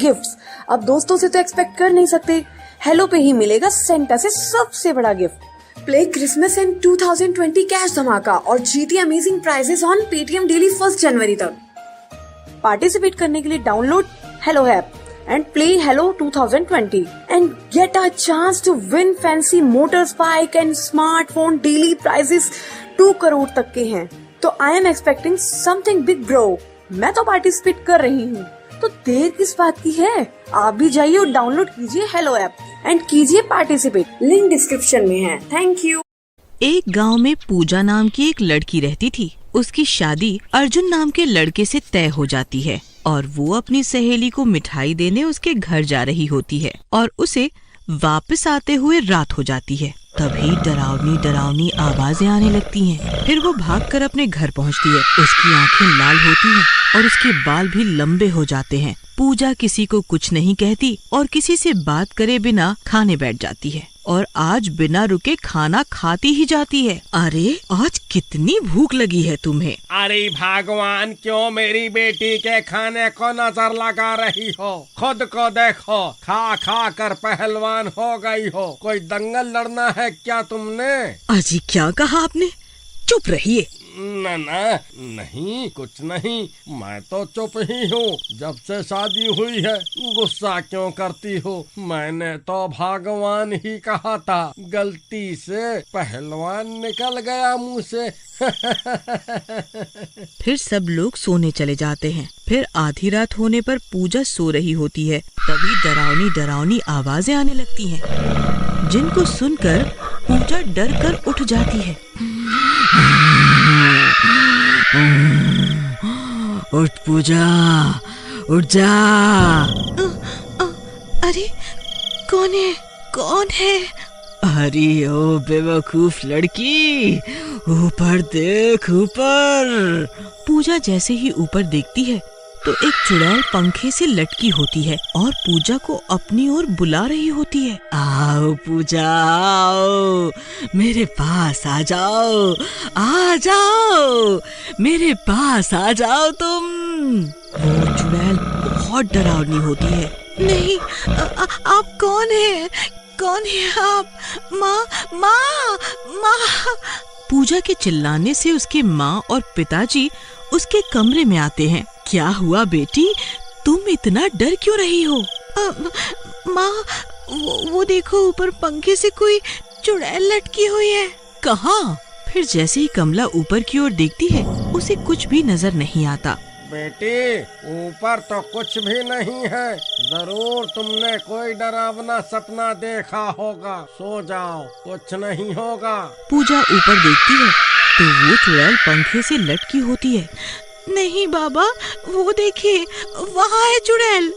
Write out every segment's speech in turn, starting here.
Gifts अब दोस्तों से तो एक्सपेक्ट कर नहीं सकते, हेलो पे ही मिलेगा सेंटा से सबसे बड़ा gift. Play Christmas in 2020 cash धमाका और जीती amazing prizes on Paytm daily 1 जनवरी तक। पार्टिसिपेट करने के लिए download Hello app and play Hello 2020 and get a chance to win fancy motorbike and smartphone daily prizes 2 crore तक के हैं। तो I am expecting something big bro। मैं तो पार्टिसिपेट कर रही हूँ, तो देर किस बात की है? आप भी जाइए और डाउनलोड कीजिए हेलो ऐप एंड कीजिए पार्टिसिपेट। लिंक डिस्क्रिप्शन में है। Thank you. एक गांव में पूजा नाम की एक लड़की रहती थी। उसकी शादी अर्जुन नाम के लड़के से तय हो जाती है और वो अपनी सहेली को मिठाई देने उसके घर जा रही होती है और उसे वापस आते हुए रात हो जाती है। तभी डरावनी डरावनी आवाजें आने लगती हैं। फिर वो भागकर अपने घर पहुंचती है। उसकी आंखें लाल होती हैं और उसके बाल भी लंबे हो जाते हैं। पूजा किसी को कुछ नहीं कहती और किसी से बात करे बिना खाने बैठ जाती है और आज बिना रुके खाना खाती ही जाती है। अरे आज कितनी भूख लगी है तुम्हें? अरे भगवान, क्यों मेरी बेटी के खाने को नजर लगा रही हो? खुद को देखो, खा खा कर पहलवान हो गई हो। कोई दंगल लड़ना है क्या तुमने? अजी क्या कहा आपने? चुप रहिए। ना नहीं, कुछ नहीं, मैं तो चुप ही हूँ। जब से शादी हुई है गुस्सा क्यों करती हो? मैंने तो भगवान ही कहा था, गलती से पहलवान निकल गया मुंह से। फिर सब लोग सोने चले जाते हैं। फिर आधी रात होने पर पूजा सो रही होती है। तभी डरावनी डरावनी आवाजें आने लगती हैं, जिनको सुनकर पूजा डर कर उठ जाती है। उठ पूजा, उठ जा। अरे कौन है? कौन है? अरे ओ बेवकूफ लड़की, ऊपर देख, ऊपर। पूजा जैसे ही ऊपर देखती है तो एक चुड़ैल पंखे से लटकी होती है और पूजा को अपनी ओर बुला रही होती है। आओ पूजा, आओ, मेरे पास आ जाओ, आ जाओ, मेरे पास आ जाओ तुम। वो चुड़ैल बहुत डरावनी होती है। नहीं, आप कौन है? कौन है आप? माँ, माँ, माँ। पूजा के चिल्लाने से उसके माँ और पिताजी उसके कमरे में आते हैं। क्या हुआ बेटी, तुम इतना डर क्यों रही हो? माँ, वो देखो, ऊपर पंखे से कोई चुड़ैल लटकी हुई है। कहाँ? फिर जैसे ही कमला ऊपर की ओर देखती है उसे कुछ भी नजर नहीं आता। बेटी, ऊपर तो कुछ भी नहीं है। जरूर तुमने कोई डरावना सपना देखा होगा। सो जाओ, कुछ नहीं होगा। पूजा ऊपर देखती है तो वो चुड़ैल पंखे से लटकी होती है। नहीं बाबा, वो देखिए, वहाँ है चुड़ैल।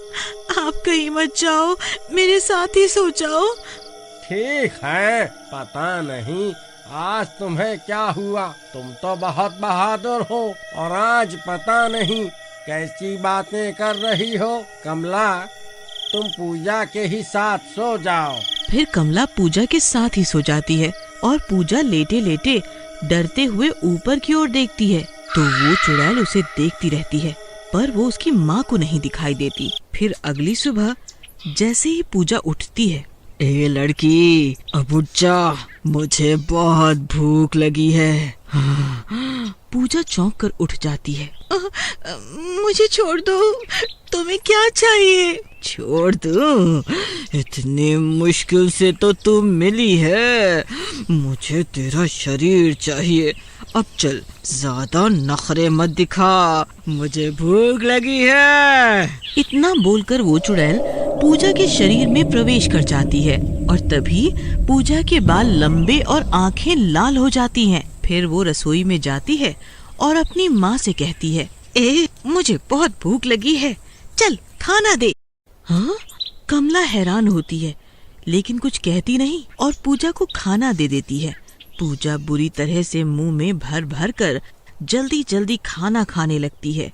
आप कहीं मत जाओ, मेरे साथ ही सो जाओ। ठीक है, पता नहीं आज तुम्हें क्या हुआ। तुम तो बहुत बहादुर हो और आज पता नहीं कैसी बातें कर रही हो। कमला, तुम पूजा के ही साथ सो जाओ। फिर कमला पूजा के साथ ही सो जाती है और पूजा लेटे लेटे डरते हुए ऊपर की ओर देखती है तो वो चुड़ैल उसे देखती रहती है, पर वो उसकी माँ को नहीं दिखाई देती। फिर अगली सुबह जैसे ही पूजा उठती है, ए लड़की, अब उठ जा, मुझे बहुत भूख लगी है। पूजा चौंक कर उठ जाती है। मुझे छोड़ दो, तुम्हें क्या चाहिए? छोड़ दूं? इतनी मुश्किल से तो तू मिली है, मुझे तेरा शरीर चाहिए। अब चल, ज्यादा नखरे मत दिखा, मुझे भूख लगी है। इतना बोलकर वो चुड़ैल पूजा के शरीर में प्रवेश कर जाती है और तभी पूजा के बाल लंबे और आंखें लाल हो जाती हैं। फिर वो रसोई में जाती है और अपनी माँ से कहती है, मुझे बहुत भूख लगी है, चल खाना दे। हाँ? कमला हैरान होती है लेकिन कुछ कहती नहीं और पूजा को खाना दे देती है। पूजा बुरी तरह से मुंह में भर भर कर जल्दी जल्दी खाना खाने लगती है।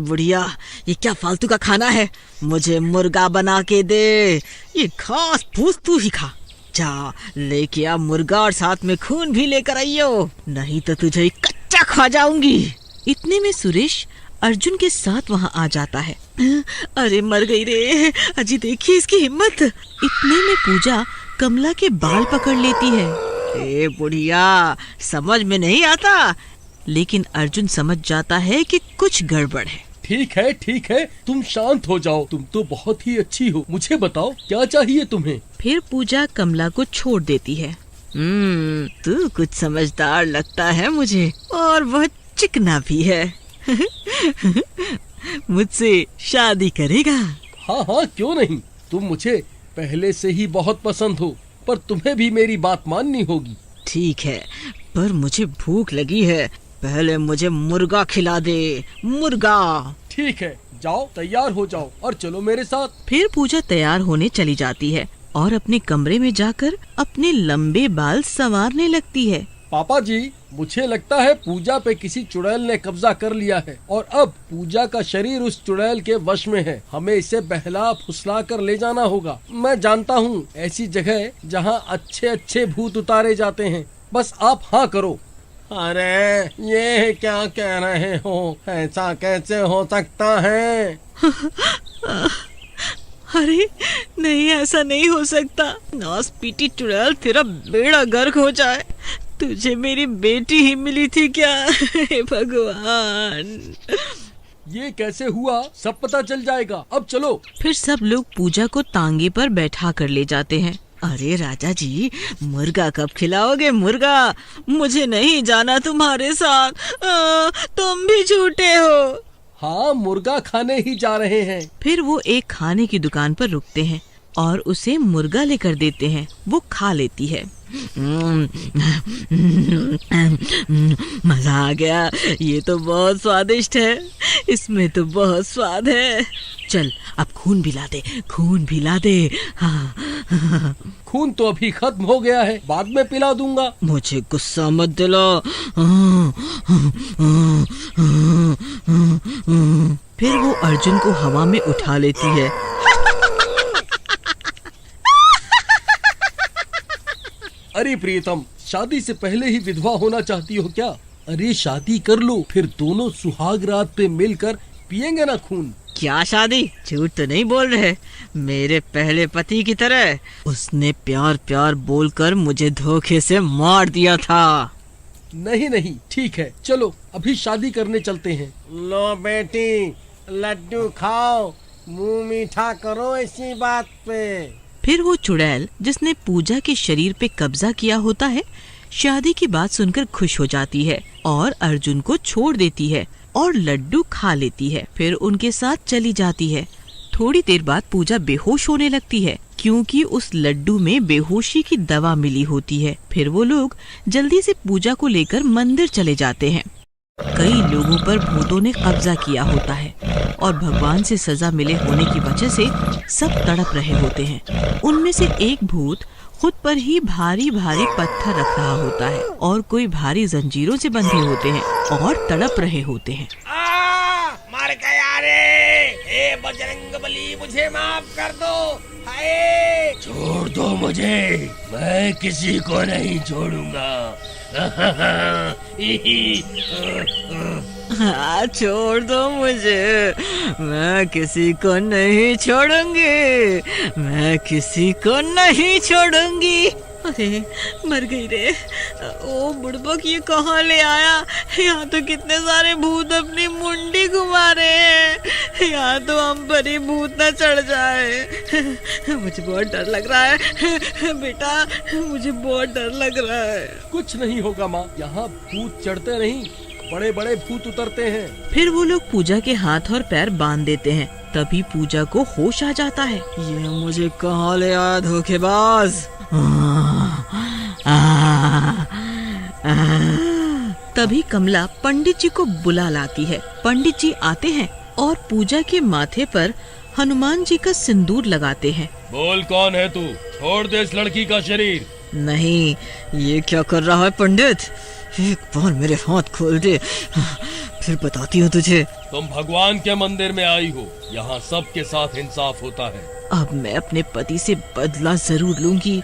बुढ़िया, ये क्या फालतू का खाना है? मुझे मुर्गा बना के दे। ये घास फूस तू ही खा। जा, लेके आ मुर्गा और साथ में खून भी लेकर आइयो, नहीं तो तुझे कच्चा खा जाऊंगी। इतने में सुरेश अर्जुन के साथ वहाँ आ जाता है। अरे मर गई रे, अजी देखिए इसकी हिम्मत। इतने में पूजा कमला के बाल पकड़ लेती है। ए बुढ़िया, समझ में नहीं आता। लेकिन अर्जुन समझ जाता है कि कुछ गड़बड़ है। ठीक है, तुम शांत हो जाओ। तुम तो बहुत ही अच्छी हो। मुझे बताओ क्या चाहिए तुम्हें? फिर पूजा कमला को छोड़ देती है। तू कुछ समझदार लगता है मुझे, और वह चिकना भी है। मुझसे शादी करेगा? हाँ, क्यों नहीं। तुम मुझे पहले से ही बहुत पसंद हो, पर तुम्हें भी मेरी बात माननी होगी। ठीक है, पर मुझे भूख लगी है। पहले मुझे मुर्गा खिला दे, मुर्गा। ठीक है, जाओ तैयार हो जाओ और चलो मेरे साथ। फिर पूजा तैयार होने चली जाती है और अपने कमरे में जाकर अपने लंबे बाल संवारने लगती है। पापा जी, मुझे लगता है पूजा पे किसी चुड़ैल ने कब्जा कर लिया है और अब पूजा का शरीर उस चुड़ैल के वश में है। हमें इसे बहला फुसला कर ले जाना होगा। मैं जानता हूँ ऐसी जगह जहाँ अच्छे अच्छे भूत उतारे जाते हैं। बस आप हाँ करो। अरे ये क्या कह रहे हो? ऐसा कैसे हो सकता है? अरे नहीं, ऐसा नहीं हो सकता। नास पीटी चुड़ैल, तेरा बेड़ा गर्क हो जाए। तुझे मेरी बेटी ही मिली थी क्या? हे भगवान, ये कैसे हुआ सब पता चल जाएगा। अब चलो। फिर सब लोग पूजा को तांगे पर बैठा कर ले जाते हैं। अरे राजा जी, मुर्गा कब खिलाओगे? मुर्गा, मुझे नहीं जाना तुम्हारे साथ। तुम भी झूठे हो। हाँ, मुर्गा खाने ही जा रहे हैं। फिर वो एक खाने की दुकान पर रुकते हैं और उसे मुर्गा लेकर देते हैं। वो खा लेती है। मजा आ गया, ये तो बहुत स्वादिष्ट है। इसमें तो बहुत स्वाद है। चल अब खून भी ला दे, खून भी ला दे। हाँ। खून तो अभी खत्म हो गया है, बाद में पिला दूंगा। मुझे गुस्सा मत दिला। फिर वो अर्जुन को हवा में उठा लेती है। अरे प्रियतम, शादी से पहले ही विधवा होना चाहती हो क्या? अरे शादी कर लो, फिर दोनों सुहाग रात पे मिलकर पिएंगे ना खून। क्या शादी? झूठ तो नहीं बोल रहे? मेरे पहले पति की तरह। उसने प्यार प्यार बोलकर मुझे धोखे से मार दिया था। नहीं, ठीक है, चलो अभी शादी करने चलते हैं। लो बेटी, लड्डू खाओ, मुंह मीठा करो इसी बात पे। फिर वो चुड़ैल जिसने पूजा के शरीर पे कब्जा किया होता है, शादी की बात सुनकर खुश हो जाती है और अर्जुन को छोड़ देती है और लड्डू खा लेती है। फिर उनके साथ चली जाती है। थोड़ी देर बाद पूजा बेहोश होने लगती है क्योंकि उस लड्डू में बेहोशी की दवा मिली होती है। फिर वो लोग जल्दी से पूजा को लेकर मंदिर चले जाते हैं। कई लोगों पर भूतों ने कब्जा किया होता है और भगवान से सजा मिले होने की वजह से सब तड़प रहे होते हैं। उनमें से एक भूत खुद पर ही भारी भारी पत्थर रख रहा होता है और कोई भारी जंजीरों से बंधे होते हैं और तड़प रहे होते हैं। मर गया रे! हे बजरंगबली, मुझे माफ कर दो। हाय! छोड़ दो मुझे, मैं किसी को नहीं छोड़ूंगा। हाँ, छोड़ दो मुझे, मैं किसी को नहीं छोड़ूंगी। मैं किसी को नहीं छोड़ूंगी। अरे मर गई रे। ओ बुड़बक, ये कहाँ ले आया? यहाँ तो कितने सारे भूत अपनी मुंडी घुमा रहे हैं। यहाँ तो हम पर ही भूत न चढ़ जाए। मुझे बहुत डर लग रहा है बेटा, मुझे बहुत डर लग रहा है। कुछ नहीं होगा माँ, यहाँ भूत चढ़ते नहीं, बड़े बड़े भूत उतरते हैं। फिर वो लोग पूजा के हाथ और पैर बांध देते हैं। तभी पूजा को होश आ जाता है। ये मुझे कहाँ ले आया धोखेबाज। तभी कमला पंडित जी को बुला लाती है। पंडित जी आते हैं और पूजा के माथे पर हनुमान जी का सिंदूर लगाते हैं। बोल, कौन है तू? छोड़ दे इस लड़की का शरीर। नहीं, ये क्या कर रहा है पंडित? एक बार मेरे हाथ खोल दे, फिर बताती हूँ तुझे। तुम भगवान के मंदिर में आई हो, यहाँ सबके साथ इंसाफ होता है। अब मैं अपने पति से बदला जरूर लूंगी,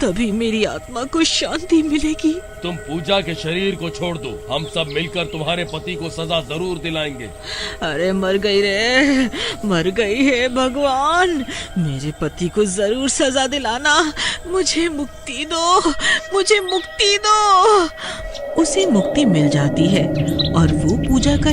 तभी मेरी आत्मा को शांति मिलेगी। तुम पूजा के शरीर को छोड़ दो, हम सब मिलकर तुम्हारे पति को सजा जरूर दिलाएंगे। अरे मर गई रे, मर गई है भगवान, मेरे पति को जरूर सजा दिलाना। मुझे मुक्ति दो, मुझे मुक्ति दो। उसे मुक्ति मिल जाती है और वो पूजा का